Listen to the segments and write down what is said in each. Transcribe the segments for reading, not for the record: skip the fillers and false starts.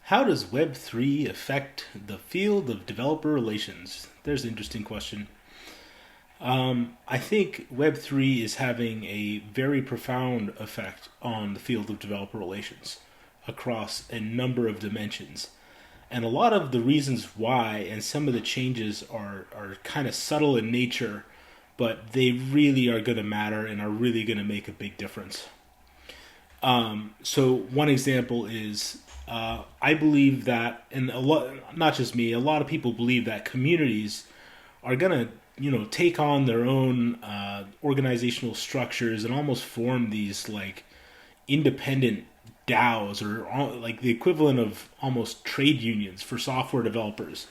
How does Web3 affect the field of developer relations? There's an interesting question. I think Web3 is having a very profound effect on the field of developer relations across a number of dimensions. And a lot of the reasons why and some of the changes are kind of subtle in nature, but they really are going to matter and are really going to make a big difference. So one example is I believe that, and a lot, not just me, a lot of people believe that communities are gonna, take on their own organizational structures and almost form these like independent DAOs or like the equivalent of almost trade unions for software developers.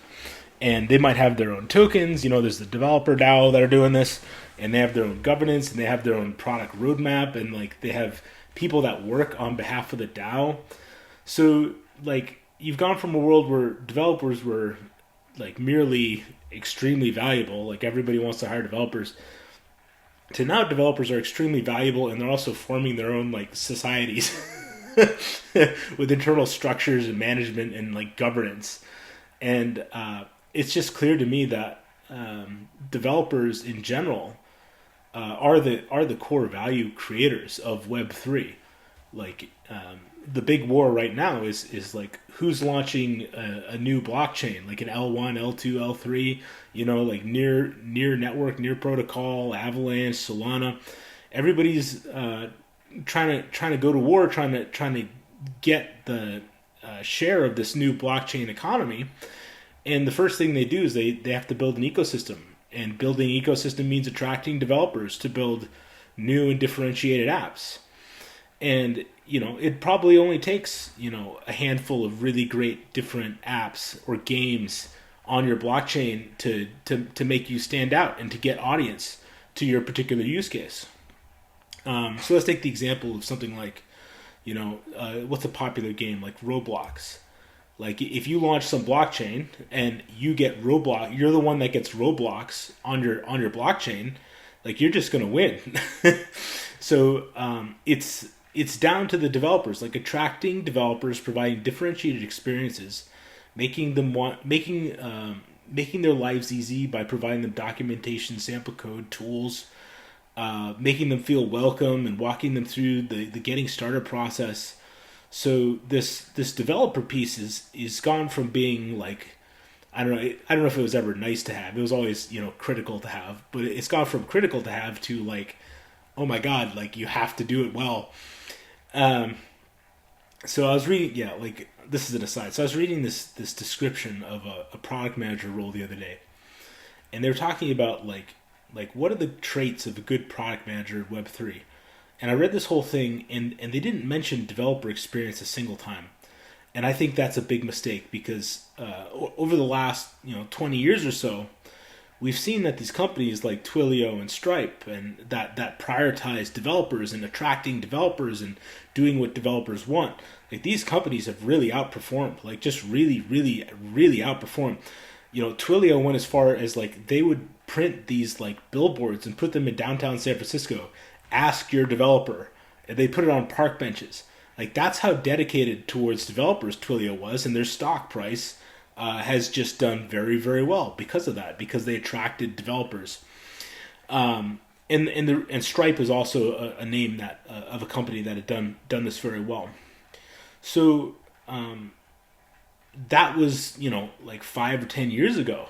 And they might have their own tokens. There's the developer DAO that are doing this, and they have their own governance and they have their own product roadmap, and like they have people that work on behalf of the DAO. So, like, you've gone from a world where developers were, like, merely extremely valuable, like, everybody wants to hire developers, to now developers are extremely valuable and they're also forming their own, like, societies with internal structures and management and, like, governance. And it's just clear to me that developers in general are the core value creators of Web3. Like, the big war right now is like who's launching a new blockchain, like an L1, L2, L3, like near network, near protocol, Avalanche, Solana. Everybody's trying to go to war, trying to get the share of this new blockchain economy. And the first thing they do is they have to build an ecosystem. And building an ecosystem means attracting developers to build new and differentiated apps. And, it probably only takes, a handful of really great different apps or games on your blockchain to make you stand out and to get audience to your particular use case. So let's take the example of something like, what's a popular game like Roblox. Like, if you launch some blockchain and you get Roblox, you're the one that gets Roblox on your blockchain. Like, you're just gonna win. So it's down to the developers, like attracting developers, providing differentiated experiences, making their lives easy by providing them documentation, sample code, tools, making them feel welcome, and walking them through the getting started process. So this developer piece is gone from being like, I don't know if it was ever nice to have. It was always, critical to have, but it's gone from critical to have to like, oh my God, like you have to do it well. So I was reading, like this is an aside. So I was reading this description of a product manager role the other day, and they were talking about like what are the traits of a good product manager at Web3. And I read this whole thing, and they didn't mention developer experience a single time. And I think that's a big mistake because over the last 20 years or so, we've seen that these companies like Twilio and Stripe and that prioritize developers and attracting developers and doing what developers want. Like, these companies have really outperformed, like just really, really, really outperformed. Twilio went as far as like they would print these like billboards and put them in downtown San Francisco. Ask your developer. And they put it on park benches. Like, that's how dedicated towards developers Twilio was, and their stock price has just done very, very well because of that, because they attracted developers. And Stripe is also a name that of a company that had done this very well. So that was like 5 or 10 years ago,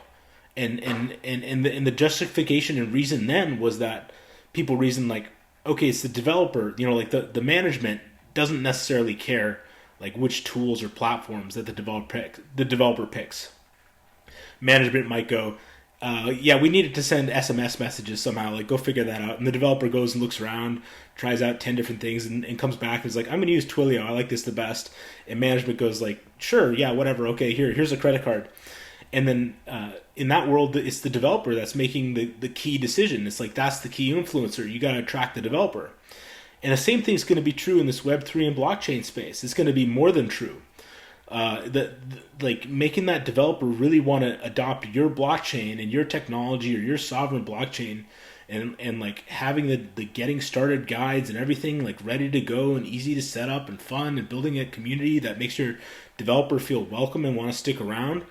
and the justification and reason then was that people reasoned like, okay, it's the developer, like the management doesn't necessarily care like which tools or platforms that the developer picks. Management might go, we needed to send SMS messages somehow, like go figure that out. And the developer goes and looks around, tries out 10 different things, and comes back and is like, I'm going to use Twilio, I like this the best. And management goes like, sure, yeah, whatever, okay, here's a credit card. And then in that world, it's the developer that's making the key decision. It's like, that's the key influencer. You got to attract the developer. And the same thing's going to be true in this Web3 and blockchain space. It's going to be more than true. Like making that developer really want to adopt your blockchain and your technology or your sovereign blockchain, and like having the getting started guides and everything like ready to go and easy to set up and fun, and building a community that makes your developer feel welcome and want to stick around,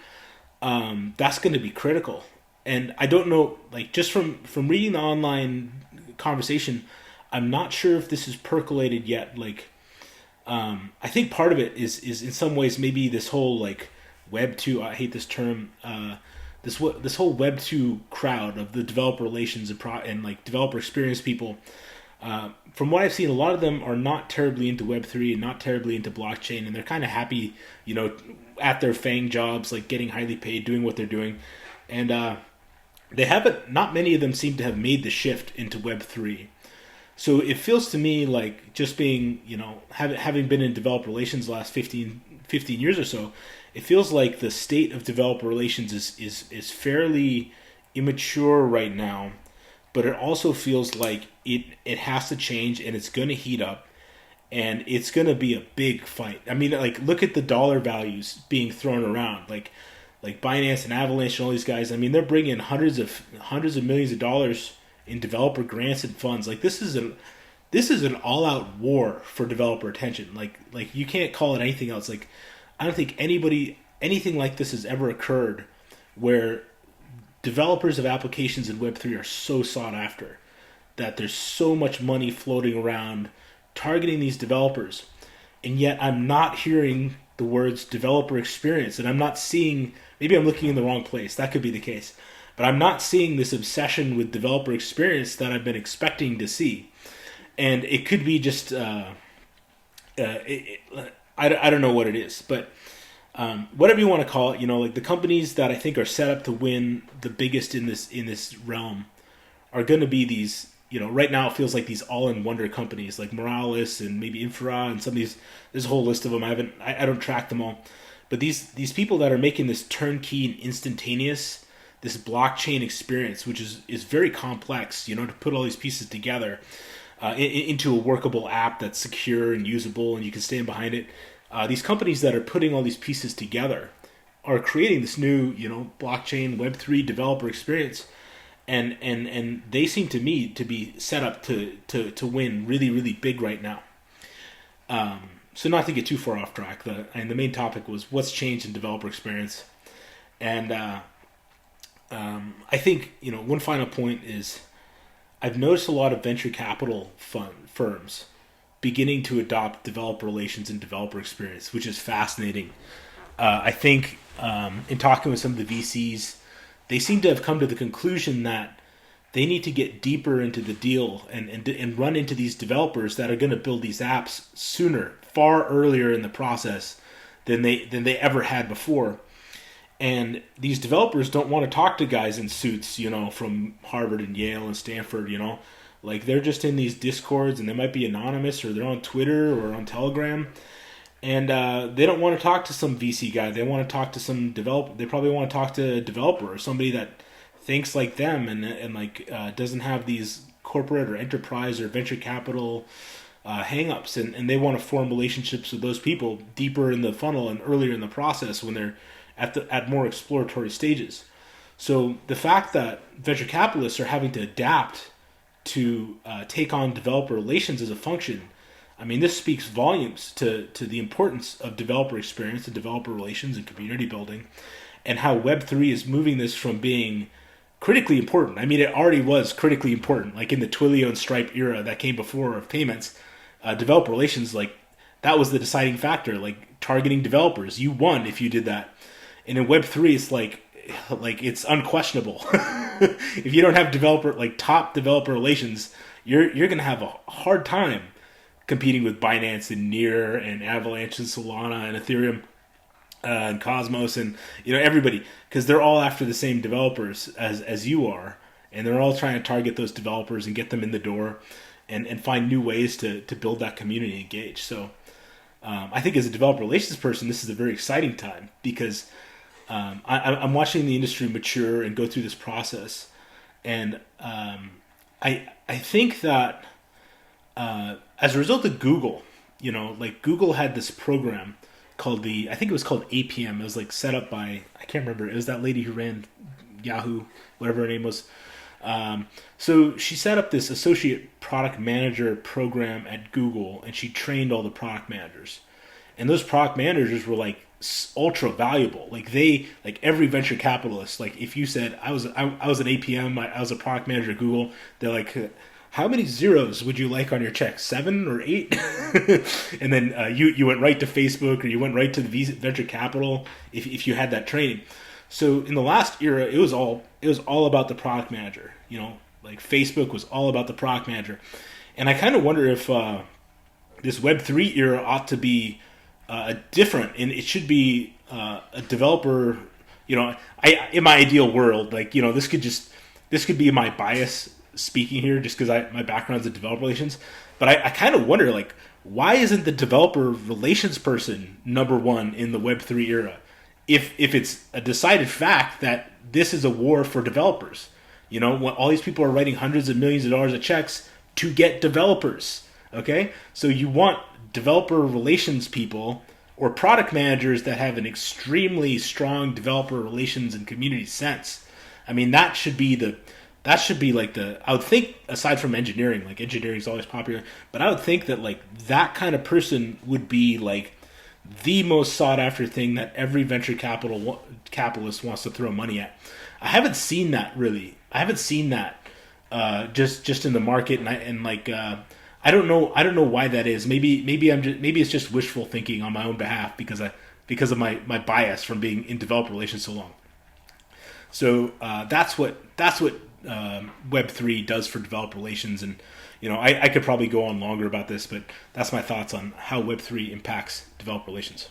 that's going to be critical. And I don't know, like just from reading the online conversation, I'm not sure if this is percolated yet. Like, I think part of it is in some ways maybe this whole like Web2. I hate this term. This whole Web2 crowd of the developer relations and like developer experience people. From what I've seen, a lot of them are not terribly into Web3 and not terribly into blockchain, and they're kind of happy, at their FANG jobs, like getting highly paid, doing what they're doing, and they haven't. Not many of them seem to have made the shift into Web3. So it feels to me like just being, having been in developer relations the last 15 years or so, it feels like the state of developer relations is fairly immature right now, but it also feels like it has to change, and it's going to heat up, and it's going to be a big fight. I mean, like, look at the dollar values being thrown around, like Binance and Avalanche and all these guys. I mean, they're bringing hundreds of millions of dollars in developer grants and funds. Like, this is an all-out war for developer attention. Like you can't call it anything else. Like, I don't think anything like this has ever occurred where developers of applications in Web3 are so sought after, that there's so much money floating around targeting these developers. And yet I'm not hearing the words developer experience, and I'm not seeing, maybe I'm looking in the wrong place, that could be the case, but I'm not seeing this obsession with developer experience that I've been expecting to see. And it could be just, I don't know what it is, but whatever you want to call it, like the companies that I think are set up to win the biggest in this realm are going to be these, right now it feels like these all-in-wonder companies like Morales and maybe Infra and some of these. There's a whole list of them. I don't track them all, but these people that are making this turnkey and instantaneous, this blockchain experience, which is very complex, to put all these pieces together into a workable app that's secure and usable and you can stand behind it. These companies that are putting all these pieces together are creating this new, blockchain Web3 developer experience, and they seem to me to be set up to win really, really big right now. So not to get too far off track, the main topic was what's changed in developer experience, and I think one final point is I've noticed a lot of venture capital firms beginning to adopt developer relations and developer experience, which is fascinating. I think in talking with some of the VCs, they seem to have come to the conclusion that they need to get deeper into the deal and run into these developers that are going to build these apps sooner, far earlier in the process than they ever had before. And these developers don't want to talk to guys in suits, from Harvard and Yale and Stanford, Like, they're just in these Discords, and they might be anonymous, or they're on Twitter or on Telegram, and they don't want to talk to some VC guy. They want to talk to some developer. They probably want to talk to a developer or somebody that thinks like them and doesn't have these corporate or enterprise or venture capital hang-ups, and they want to form relationships with those people deeper in the funnel and earlier in the process when they're at more exploratory stages. So the fact that venture capitalists are having to adapt to take on developer relations as a function, I mean, this speaks volumes to the importance of developer experience and developer relations and community building, and how Web3 is moving this from being critically important. I mean, it already was critically important, like in the Twilio and Stripe era that came before of payments. Developer relations, like, that was the deciding factor, like targeting developers. You won if you did that. And in Web3, it's like it's unquestionable. If you don't have top developer relations, you're going to have a hard time competing with Binance and Near and Avalanche and Solana and Ethereum and Cosmos and everybody, because they're all after the same developers as you are, and they're all trying to target those developers and get them in the door and find new ways to build that community and engage. So I think as a developer relations person, this is a very exciting time because I'm watching the industry mature and go through this process, and I think that as a result of Google, Google had this program called I think it was called APM. It was set up by, I can't remember. It was that lady who ran Yahoo, whatever her name was. So she set up this associate product manager program at Google, and she trained all the product managers. And those product managers were ultra valuable. Like every venture capitalist, like if you said I was an APM, I was a product manager at Google, they're like, how many zeros would you like on your check? 7 or 8? And then you went right to Facebook, or you went right to the venture capital if you had that training. So in the last era, it was all about the product manager. Like Facebook was all about the product manager, and I kind of wonder if this Web3 era ought to be different, and it should be a developer. In my ideal world, like this could be my bias speaking here, just because my background is in developer relations. But I kind of wonder, like, why isn't the developer relations person number one in the Web3 era? If it's a decided fact that this is a war for developers, when all these people are writing hundreds of millions of dollars of checks to get developers. Okay, so you want developer relations people or product managers that have an extremely strong developer relations and community sense. I mean, that should be like I would think, aside from engineering, like engineering is always popular, but I would think that like that kind of person would be like the most sought after thing that every venture capitalist wants to throw money at. I haven't seen that really. I haven't seen that just in the market, and I don't know why that is. Maybe it's just wishful thinking on my own behalf because of my bias from being in developer relations so long. So that's what Web3 does for developer relations, and I could probably go on longer about this, but that's my thoughts on how Web3 impacts developer relations.